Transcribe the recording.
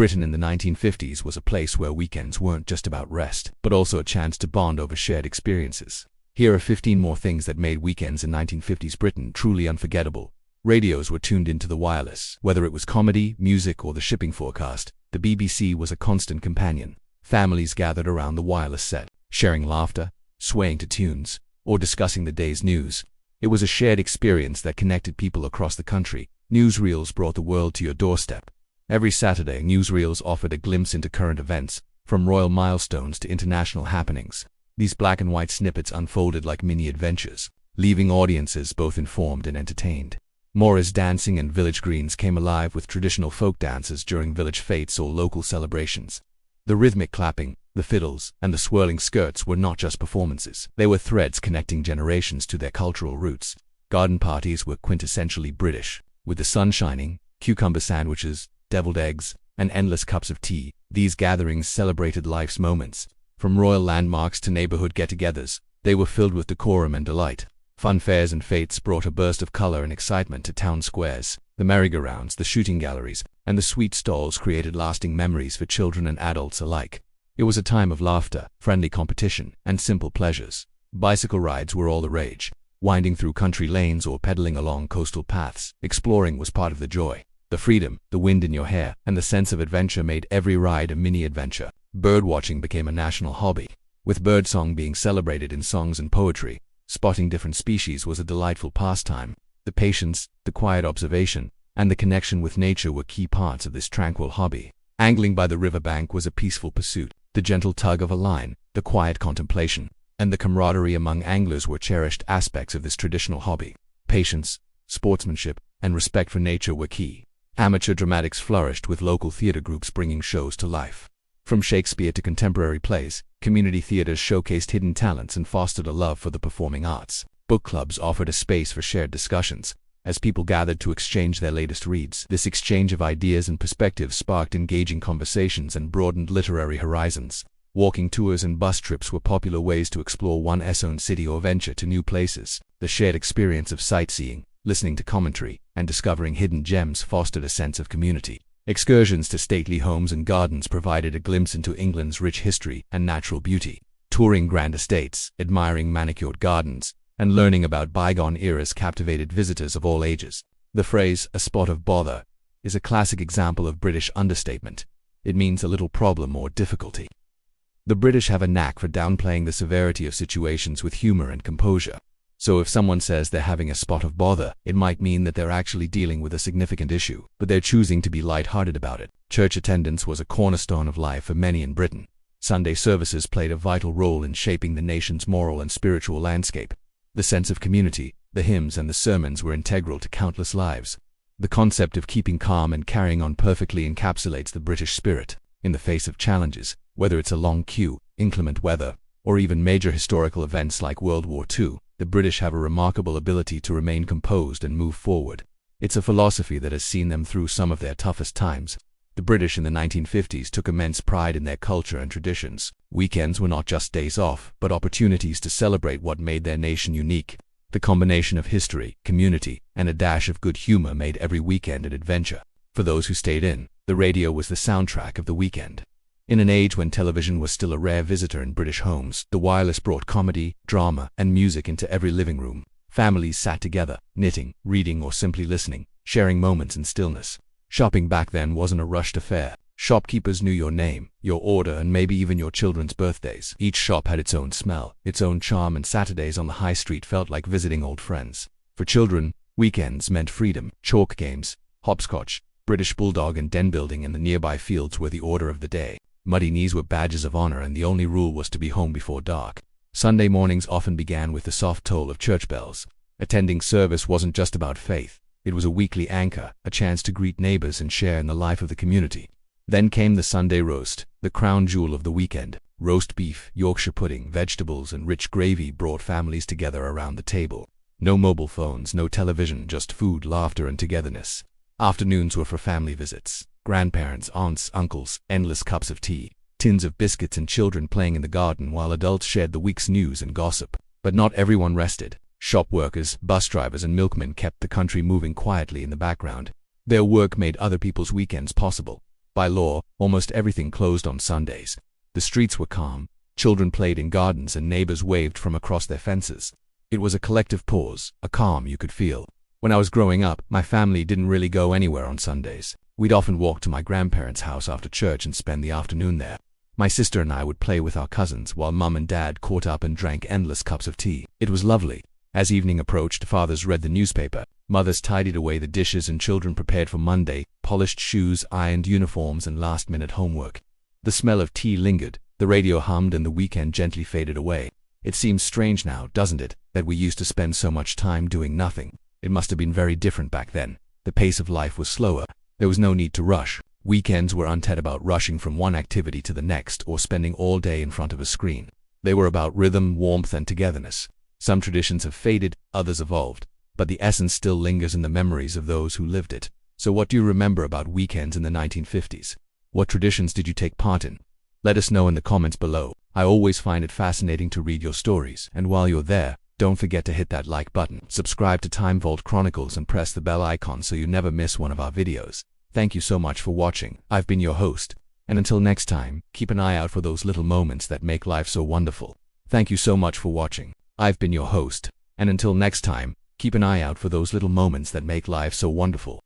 Britain in the 1950s was a place where weekends weren't just about rest, but also a chance to bond over shared experiences. Here are 15 more things that made weekends in 1950s Britain truly unforgettable. Radios were tuned into the wireless. Whether it was comedy, music, or the shipping forecast, the BBC was a constant companion. Families gathered around the wireless set, sharing laughter, swaying to tunes, or discussing the day's news. It was a shared experience that connected people across the country. Newsreels brought the world to your doorstep. Every Saturday, newsreels offered a glimpse into current events, from royal milestones to international happenings. These black and white snippets unfolded like mini adventures, leaving audiences both informed and entertained. Morris dancing and village greens came alive with traditional folk dances during village fetes or local celebrations. The rhythmic clapping, the fiddles, and the swirling skirts were not just performances. They were threads connecting generations to their cultural roots. Garden parties were quintessentially British, with the sun shining, cucumber sandwiches, deviled eggs, and endless cups of tea. These gatherings celebrated life's moments. From royal landmarks to neighborhood get-togethers, they were filled with decorum and delight. Fun fairs and fetes brought a burst of color and excitement to town squares. The merry-go-rounds, the shooting galleries, and the sweet stalls created lasting memories for children and adults alike. It was a time of laughter, friendly competition, and simple pleasures. Bicycle rides were all the rage. Winding through country lanes or pedaling along coastal paths, exploring was part of the joy. The freedom, the wind in your hair, and the sense of adventure made every ride a mini-adventure. Birdwatching became a national hobby, with birdsong being celebrated in songs and poetry. Spotting different species was a delightful pastime. The patience, the quiet observation, and the connection with nature were key parts of this tranquil hobby. Angling by the riverbank was a peaceful pursuit. The gentle tug of a line, the quiet contemplation, and the camaraderie among anglers were cherished aspects of this traditional hobby. Patience, sportsmanship, and respect for nature were key. Amateur dramatics flourished, with local theater groups bringing shows to life. From Shakespeare to contemporary plays, community theaters showcased hidden talents and fostered a love for the performing arts. Book clubs offered a space for shared discussions, as people gathered to exchange their latest reads. This exchange of ideas and perspectives sparked engaging conversations and broadened literary horizons. Walking tours and bus trips were popular ways to explore one's own city or venture to new places. The shared experience of sightseeing, listening to commentary, and discovering hidden gems fostered a sense of community. Excursions to stately homes and gardens provided a glimpse into England's rich history and natural beauty. Touring grand estates, admiring manicured gardens, and learning about bygone eras captivated visitors of all ages. The phrase, "a spot of bother," is a classic example of British understatement. It means a little problem or difficulty. The British have a knack for downplaying the severity of situations with humor and composure. So if someone says they're having a spot of bother, it might mean that they're actually dealing with a significant issue, but they're choosing to be light-hearted about it. Church attendance was a cornerstone of life for many in Britain. Sunday services played a vital role in shaping the nation's moral and spiritual landscape. The sense of community, the hymns and the sermons were integral to countless lives. The concept of keeping calm and carrying on perfectly encapsulates the British spirit. In the face of challenges, whether it's a long queue, inclement weather, or even major historical events like World War II, the British have a remarkable ability to remain composed and move forward. It's a philosophy that has seen them through some of their toughest times. The British in the 1950s took immense pride in their culture and traditions. Weekends were not just days off, but opportunities to celebrate what made their nation unique. The combination of history, community, and a dash of good humor made every weekend an adventure. For those who stayed in, the radio was the soundtrack of the weekend. In an age when television was still a rare visitor in British homes, the wireless brought comedy, drama, and music into every living room. Families sat together, knitting, reading, or simply listening, sharing moments in stillness. Shopping back then wasn't a rushed affair. Shopkeepers knew your name, your order, and maybe even your children's birthdays. Each shop had its own smell, its own charm, and Saturdays on the high street felt like visiting old friends. For children, weekends meant freedom. Chalk games, hopscotch, British bulldog, and den building in the nearby fields were the order of the day. Muddy knees were badges of honor, and the only rule was to be home before dark. Sunday mornings often began with the soft toll of church bells. Attending service wasn't just about faith. It was a weekly anchor, a chance to greet neighbors and share in the life of the community. Then came the Sunday roast, the crown jewel of the weekend. Roast beef, Yorkshire pudding, vegetables, and rich gravy brought families together around the table. No mobile phones, no television, just food, laughter, and togetherness. Afternoons were for family visits. Grandparents, aunts, uncles, endless cups of tea, tins of biscuits, and children playing in the garden while adults shared the week's news and gossip. But not everyone rested. Shop workers, bus drivers, and milkmen kept the country moving quietly in the background. Their work made other people's weekends possible. By law, almost everything closed on Sundays. The streets were calm, children played in gardens and neighbors waved from across their fences. It was a collective pause, a calm you could feel. When I was growing up, my family didn't really go anywhere on Sundays. We'd often walk to my grandparents' house after church and spend the afternoon there. My sister and I would play with our cousins while Mum and Dad caught up and drank endless cups of tea. It was lovely. As evening approached, fathers read the newspaper, mothers tidied away the dishes, and children prepared for Monday, polished shoes, ironed uniforms, and last-minute homework. The smell of tea lingered, the radio hummed, and the weekend gently faded away. It seems strange now, doesn't it, that we used to spend so much time doing nothing. It must have been very different back then. The pace of life was slower. There was no need to rush. Weekends were not about rushing from one activity to the next or spending all day in front of a screen. They were about rhythm, warmth, and togetherness. Some traditions have faded, others evolved, but the essence still lingers in the memories of those who lived it. So what do you remember about weekends in the 1950s? What traditions did you take part in? Let us know in the comments below. I always find it fascinating to read your stories, and while you're there, don't forget to hit that like button, subscribe to Time Vault Chronicles, and press the bell icon so you never miss one of our videos. Thank you so much for watching. I've been your host, and until next time, keep an eye out for those little moments that make life so wonderful. Thank you so much for watching. I've been your host, and until next time, keep an eye out for those little moments that make life so wonderful.